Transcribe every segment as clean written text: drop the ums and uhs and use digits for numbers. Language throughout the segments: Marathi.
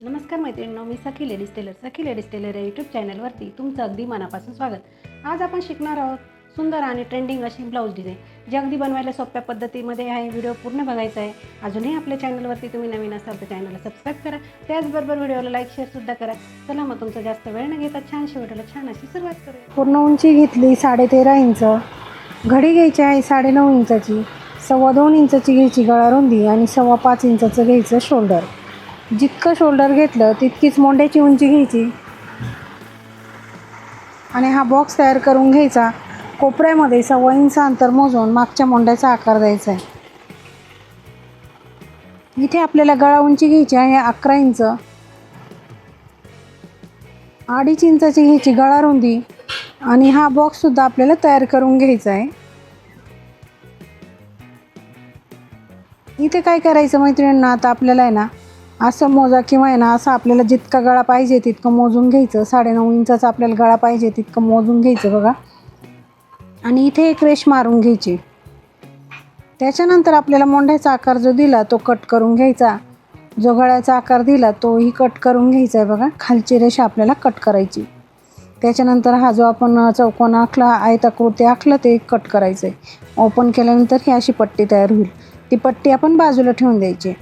नमस्कार मैत्रिणींनो, मी सखी लेडीज टेलर या यूट्यूब चॅनलवरती तुमचं अगदी मनापासून स्वागत। आज आपण शिकणार आहोत सुंदर आणि ट्रेंडिंग अशी ब्लाऊज डिझाईन, जी अगदी बनवायला सोप्या पद्धतीमध्ये आहे। व्हिडिओ पूर्ण बघायचा आहे। अजूनही आपल्या चॅनलवरती तुम्ही नवीन असाल तर चॅनलला सबस्क्राईब करा, त्याचबरोबर व्हिडिओला लाईक शेअरसुद्धा करा। चला मग तुमचा जास्त वेळ न घेता छानशी व्हिडिओला छान अशी सुरुवात करूया। पूर्ण उंची घेतली 13.5 इंच, घडी घ्यायची आहे 9.5 इंचाची, 2.25 इंचाची घ्यायची गळा रुंदी आणि 5.25 इंचाचं घ्यायचं शोल्डर। जितकं शोल्डर घेतलं तितकीच मोंड्याची उंची घ्यायची आणि हा बॉक्स तयार करून घ्यायचा। कोपऱ्यामध्ये 1.25 इंच अंतर मोजून मागच्या मोंड्याचा आकार द्यायचा आहे। इथे आपल्याला गळा उंची घ्यायची आहे 11 इंच, 2.5 इंचाची घ्यायची गळा रुंदी आणि हा बॉक्ससुद्धा आपल्याला तयार करून घ्यायचा आहे। इथे काय करायचं मैत्रिणींना, आता आपल्याला आहे ना असं मोजा किंवा आहे ना असं आपल्याला जितका गळा पाहिजे तितकं मोजून घ्यायचं। 9.5 इंचाचा आपल्याला गळा पाहिजे तितकं मोजून घ्यायचं बघा, आणि इथे एक रेष मारून घ्यायची। त्याच्यानंतर आपल्याला मोंढ्याचा आकार जो दिला तो कट करून घ्यायचा, जो गळ्याचा आकार दिला तोही कट करून घ्यायचा आहे बघा। खालची रेषा आपल्याला कट करायची। त्याच्यानंतर हा जो आपण चौकोन आखला, आयताकृती आखलं ते कट करायचं आहे। ओपन केल्यानंतर ही अशी पट्टी तयार होईल, ती पट्टी आपण बाजूला ठेवून द्यायची।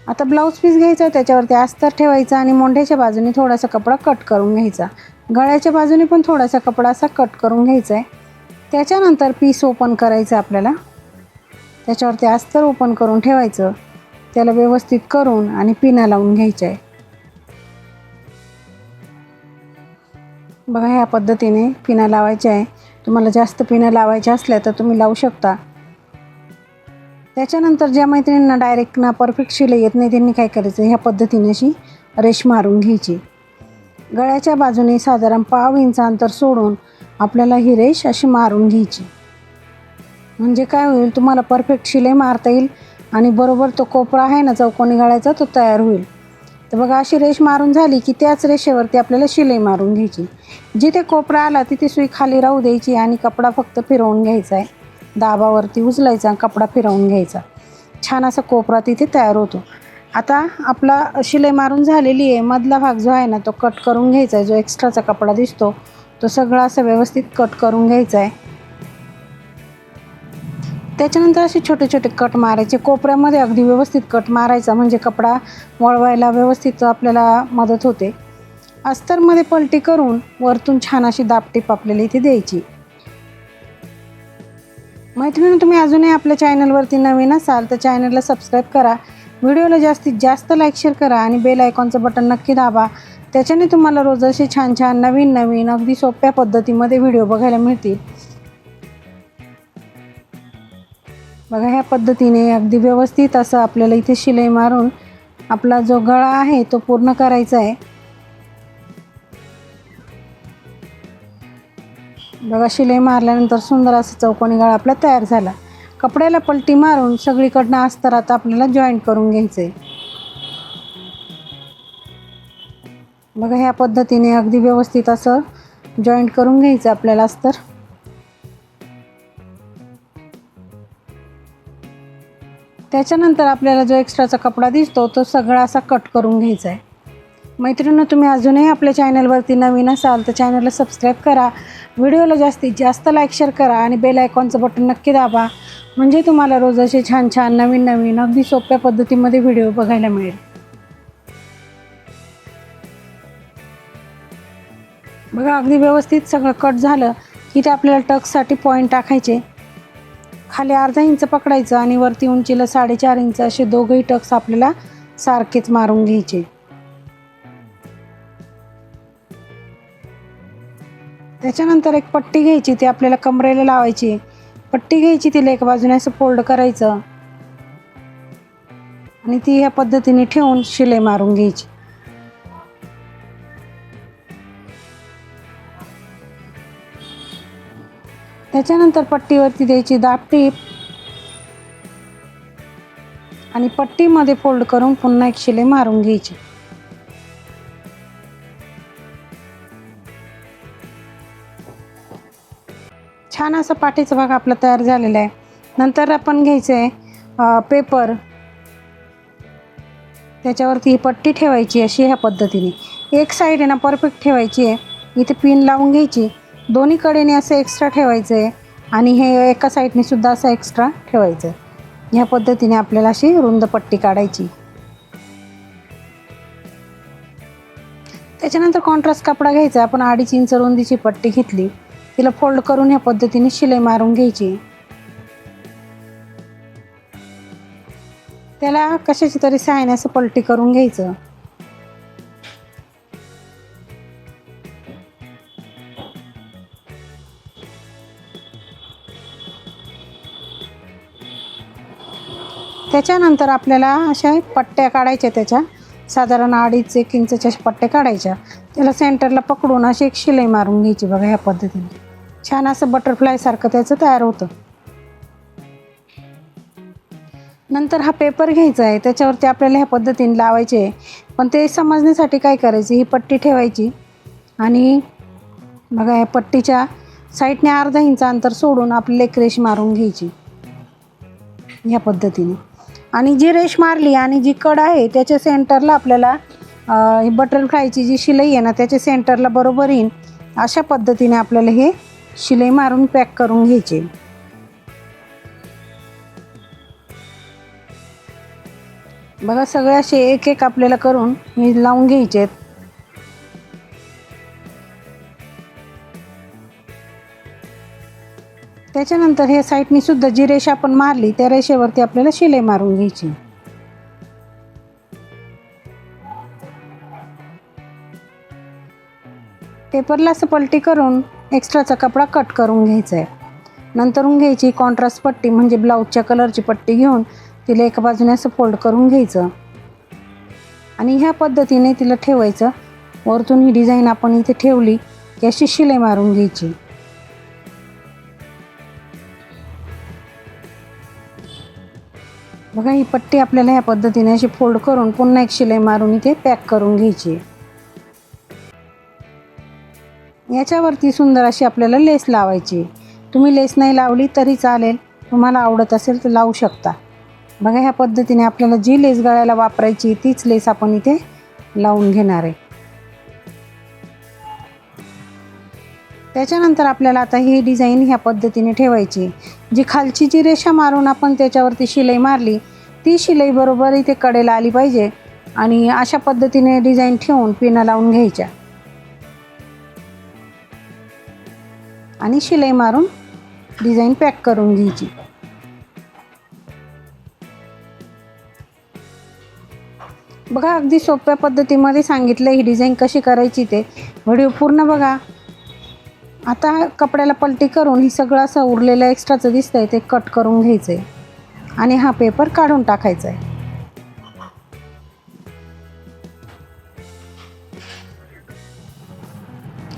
आता ब्लाऊज पीस घ्यायचा, त्याच्यावरती अस्तर ठेवायचा आणि मोंढ्याच्या बाजूने थोडासा कपडा कट करून घ्यायचा, गळ्याच्या बाजूने पण थोडासा कपडा असा कट करून घ्यायचा आहे। त्याच्यानंतर पीस ओपन करायचं आपल्याला, त्याच्यावरती अस्तर ओपन करून ठेवायचं, त्याला व्यवस्थित करून आणि पिना लावून घ्यायच्या आहे बघा। ह्या पद्धतीने पिना लावायच्या आहे। तुम्हाला जास्त पिना लावायच्या असल्या तर तुम्ही लावू शकता। त्याच्यानंतर ज्या मैत्रिणींना डायरेक्ट ना परफेक्ट शिलाई येत नाही त्यांनी काय करायचं, ह्या पद्धतीने अशी रेष मारून घ्यायची। गळ्याच्या बाजूने साधारण 1/2 इंच अंतर सोडून आपल्याला ही रेष अशी मारून घ्यायची। म्हणजे काय होईल, तुम्हाला परफेक्ट शिलाई मारता येईल आणि बरोबर तो कोपरा आहे ना चौकोनी गळ्याचा तो तयार होईल। तर बघा, अशी रेष मारून झाली की त्याच रेषेवरती आपल्याला शिलाई मारून घ्यायची। जिथे कोपरा आला तिथे सुई खाली राहू द्यायची आणि कपडा फक्त फिरवून घ्यायचा आहे। दाबावरती उचलायचा, कपडा फिरवून घ्यायचा, छान असा कोपरा तिथे तयार होतो। आता आपला शिलाई मारून झालेली आहे, मधला भाग जो आहे ना तो कट करून घ्यायचा आहे। जो एक्स्ट्राचा कपडा दिसतो तो सगळा असं व्यवस्थित कट करून घ्यायचा आहे। त्याच्यानंतर असे छोटे छोटे कट मारायचे, कोपऱ्यामध्ये अगदी व्यवस्थित कट मारायचा, म्हणजे कपडा वळवायला व्यवस्थित आपल्याला मदत होते। अस्तरमध्ये पलटी करून वरतून छान अशी दाबटीप आपल्याला इथे द्यायची। मैत्रिणी, तुम्ही अजूनही आपल्या चॅनलवरती नवीन असाल तर चॅनलला सबस्क्राईब करा, व्हिडिओला जास्तीत जास्त लाईक शेअर करा आणि बेल आयकॉनचं बटन नक्की दाबा। त्याच्याने तुम्हाला रोज असे छान छान नवीन अगदी सोप्या पद्धतीमध्ये व्हिडिओ बघायला मिळतील बघा। ह्या पद्धतीने अगदी व्यवस्थित असं आपल्याला इथे शिलाई मारून आपला जो गळा आहे तो पूर्ण करायचा आहे बघा। शिलाई मारल्यानंतर सुंदर असं चौकोनी गळा आपला तयार झाला। कपड्याला पलटी मारून सगळीकडनं अस्तरात आपल्याला जॉईंट करून घ्यायचं आहे बघा। ह्या पद्धतीने अगदी व्यवस्थित असं जॉईंट करून घ्यायचं आपल्याला अस्तर। त्याच्यानंतर आपल्याला जो एक्स्ट्राचा कपडा दिसतो तो सगळा असा कट करून घ्यायचा आहे। मैत्रिणींनो, तुम्ही अजूनही आपल्या चॅनलवरती नवीन असाल तर चॅनलला सबस्क्राईब करा, व्हिडिओला जास्तीत जास्त लाईक शेअर करा आणि बेल आयकॉनचं बटन नक्की दाबा, म्हणजे तुम्हाला रोज असे छान छान नवीन अगदी सोप्या पद्धतीमध्ये व्हिडिओ बघायला मिळेल बघा। अगदी व्यवस्थित सगळं कट झालं की ते आपल्याला टक्ससाठी पॉईंट टाकायचे। खाली अर्धा इंच पकडायचं आणि वरती उंचीला 4.5 इंच असे दोघंही टक्स आपल्याला सारखेच मारून घ्यायचे। त्याच्यानंतर एक पट्टी घ्यायची, ती आपल्याला कमरेला लावायची। पट्टी घ्यायची, तिला एका बाजूने असं फोल्ड करायचं आणि ती ह्या पद्धतीने ठेवून शिलाई मारून घ्यायची। त्याच्यानंतर पट्टीवरती द्यायची दाबटीप आणि पट्टीमध्ये फोल्ड करून पुन्हा एक शिलाई मारून घ्यायची। छान असा पाठीचा भाग आपला तयार झालेला आहे। नंतर आपण घ्यायचं आहे पेपर, त्याच्यावरती ही पट्टी ठेवायची अशी ह्या पद्धतीने. एक साईड आहे ना परफेक्ट ठेवायची आहे. इथे पिन लावून घ्यायची, दोन्ही कडेने असं एक्स्ट्रा ठेवायचं आहे आणि हे एका साईडने सुद्धा असं एक्स्ट्रा ठेवायचं आहे. ह्या पद्धतीने आपल्याला अशी रुंद पट्टी काढायची. त्याच्यानंतर कॉन्ट्रास्ट कपडा घ्यायचा. आपण 2.5 इंच रुंदीची पट्टी घेतली, तिला फोल्ड करून ह्या पद्धतीने शिलाई मारून घ्यायची. त्याला कशाची तरी सहाय्याने असं पलटी करून घ्यायचं. त्याच्यानंतर आपल्याला अशा पट्ट्या काढायच्या, त्याच्या साधारण 2.5-1 इंचच्या पट्ट्या काढायच्या. त्याला सेंटरला पकडून अशी एक शिलाई मारून घ्यायची. बघा ह्या पद्धतीने छान असं बटरफ्लायसारखं त्याचं तयार होतं. नंतर हा पेपर घ्यायचा आहे, त्याच्यावरती आपल्याला ह्या पद्धतीने लावायचे आहे. पण ते समजण्यासाठी काय करायचं, ही पट्टी ठेवायची आणि बघा या पट्टीच्या साईडने 1/2 इंच अंतर सोडून आपल्याला एक रेष मारून घ्यायची ह्या पद्धतीने. आणि जी रेष मारली आणि जी कड आहे त्याच्या सेंटरला आपल्याला बटरफ्लायची जी शिलाई आहे ना त्याच्या सेंटरला बरोबर येईल अशा पद्धतीने आपल्याला हे शिलाई मारून पॅक करून घ्यायचे. बघा सगळे असे एक एक आपल्याला करून हे लावून घ्यायचे आहेत. त्याच्यानंतर हे साईडनी सुद्धा जी रेषा आपण मारली त्या रेषेवरती आपल्याला शिलाई मारून घ्यायची. पेपरला असं पलटी करून एक्स्ट्राचा कपडा कट करून घ्यायचा आहे. नंतरून घ्यायची कॉन्ट्रास्ट पट्टी म्हणजे ब्लाऊजच्या कलरची पट्टी घेऊन तिला एका बाजूने असं फोल्ड करून घ्यायचं आणि ह्या पद्धतीने तिला ठेवायचं. वरतून ही डिझाईन आपण इथे ठेवली की अशी शिलाई मारून घ्यायची. बघा ही पट्टी आपल्याला ह्या पद्धतीने अशी फोल्ड करून पुन्हा एक शिलाई मारून इथे पॅक करून घ्यायची. याच्यावरती सुंदर अशी आपल्याला लेस लावायची. तुम्ही लेस नाही लावली तरी चालेल, तुम्हाला आवडत असेल तर लावू शकता. बघा ह्या पद्धतीने आपल्याला जी लेस गळ्याला वापरायची तीच लेस आपण इथे लावून घेणार आहे. त्याच्यानंतर आपल्याला आता ही डिझाईन ह्या पद्धतीने ठेवायची. जी खालची जी रेषा मारून आपण त्याच्यावरती शिलाई मारली ती शिलाई बरोबर इथे कडेला आली पाहिजे आणि अशा पद्धतीने डिझाईन ठेवून पिना लावून घ्यायच्या आणि शिलाई मारून डिझाईन पॅक करून घ्यायची. बघा अगदी सोप्या पद्धतीमध्ये सांगितलं ही डिझाईन कशी करायची ते. व्हिडिओ पूर्ण बघा. आता कपड्याला पलटी करून ही सगळं असं उरलेलं एक्स्ट्राचं दिसतंय ते कट करून घ्यायचं आहे आणि हा पेपर काढून टाकायचा आहे.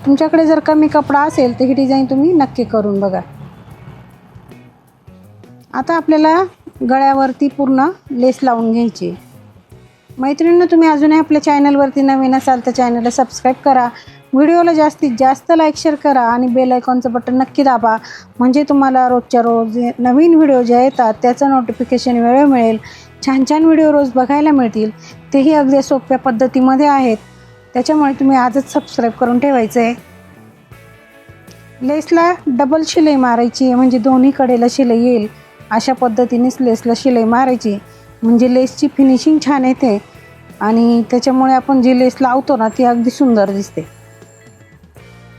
तुमच्याकडे जर कमी कपडा असेल तर ही डिझाईन तुम्ही नक्की करून बघा. आता आपल्याला गळ्यावरती पूर्ण लेस लावून घ्यायची. मैत्रिणींनो, तुम्ही अजूनही आपल्या चॅनलवरती नवीन असाल तर चॅनलला सबस्क्राईब करा. व्हिडिओला जास्तीत जास्त लाईक शेअर करा आणि बेल आयकॉनचं बटन नक्की दाबा, म्हणजे तुम्हाला रोजच्या रोज नवीन व्हिडिओ जे येतात त्याचं नोटिफिकेशन वेळोवेळी मिळेल. छान छान व्हिडिओ रोज बघायला मिळतील, तेही अगदी सोप्या पद्धतीमध्ये आहेत. त्याच्यामुळे तुम्ही आजच सबस्क्राईब करून ठेवायचं आहे. लेसला डबल शिलाई मारायची आहे म्हणजे दोन्ही कडेला शिलाई येईल अशा पद्धतीनेच लेसला शिलाई मारायची, म्हणजे लेसची फिनिशिंग छान येते आणि त्याच्यामुळे आपण जी लेस लावतो ना ती अगदी सुंदर दिसते.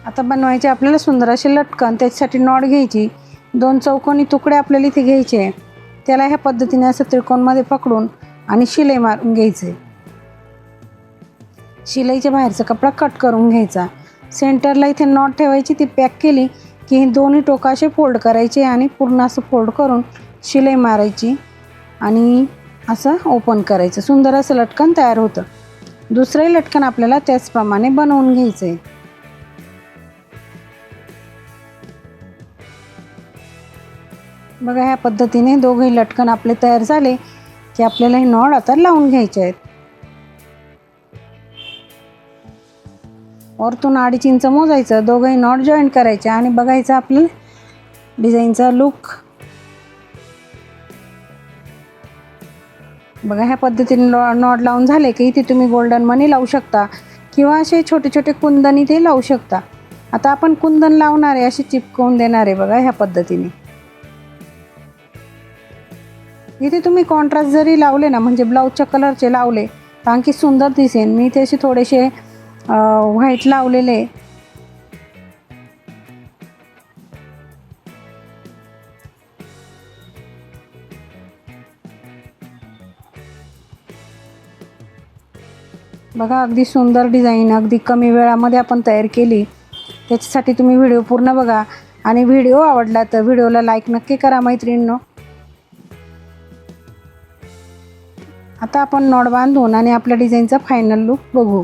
आता बनवायचे आपल्याला सुंदर असे लटकन. त्याच्यासाठी नॉट घ्यायची. 2 चौकोनी तुकडे आपल्याला इथे घ्यायचे. त्याला ह्या पद्धतीने असं त्रिकोणमध्ये पकडून आणि शिलाई मारून घ्यायचे. शिलाईच्या बाहेरचा कपडा कट करून घ्यायचा. सेंटरला इथे नॉट ठेवायची. ती पॅक केली की हे दोन्ही टोकं असे फोल्ड करायचे आणि पूर्ण असं फोल्ड करून शिलाई मारायची आणि असं ओपन करायचं. सुंदर असं लटकन तयार होतं. दुसरंही लटकन आपल्याला त्याचप्रमाणे बनवून घ्यायचं आहे. बघा ह्या पद्धतीने दोघंही लटकन आपले तयार झाले की आपल्याला हे नॉट आता लावून घ्यायचे आहेत. वरतून 2.5 इंच मोजायचं, दोघंही नॉट जॉईंट करायचे आणि बघायचं आपलं डिझाईनचा लुक. बघा ह्या पद्धतीने नॉट लावून झाले की इथे तुम्ही गोल्डन मनी लावू शकता किंवा असे छोटे छोटे कुंदन इथे लावू शकता. आता आपण कुंदन लावणार आहे असे चिपकवून देणार आहे बघा ह्या पद्धतीने. इथे तुम्ही कॉन्ट्रास्ट जरी लावले ना म्हणजे ब्लाऊजच्या कलरचे लावले तर आणखी सुंदर दिसेल. मी इथे असे थोडेसे व्हाईट लावलेले. बघा अगदी सुंदर डिझाईन अगदी कमी वेळामध्ये आपण तयार केली. त्याच्यासाठी तुम्ही व्हिडिओ पूर्ण बघा आणि व्हिडिओ आवडला तर व्हिडिओला लाईक नक्की करा मैत्रिणींनो. आता आपण नॉट बांधून आणि आपल्या डिझाईनचा फायनल लुक बघू.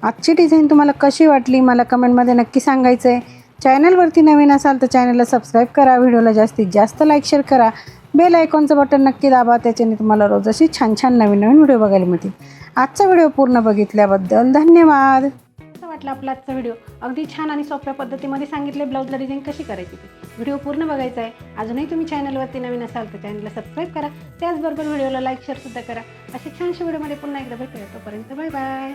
आजची डिझाईन तुम्हाला कशी वाटली मला कमेंटमध्ये नक्की सांगायचं आहे. चॅनलवरती नवीन असाल तर चॅनलला सबस्क्राईब करा, व्हिडिओला जास्तीत जास्त लाईक शेअर करा, बेल आयकॉनचं बटन नक्की दाबा. त्याच्याने तुम्हाला रोज अशी छान छान नवीन नवीन व्हिडिओ बघायला मिळतील. आजचा व्हिडिओ पूर्ण बघितल्याबद्दल धन्यवाद. कसं वाटलं आपला आजचा व्हिडिओ? अगदी छान आणि सोप्या पद्धतीमध्ये सांगितले ब्लाऊजला डिझाईन कशी करायची ती. व्हिडिओ पूर्ण बघायचा आहे. अजूनही तुम्ही चॅनलवरती नवीन असाल तर चॅनलला सबस्क्राईब करा. त्याचबरोबर व्हिडिओला लाईक शेअरसुद्धा करा. असे छानशे व्हिडिओमध्ये पुन्हा एकदा भेटूया. तोपर्यंत बाय बाय.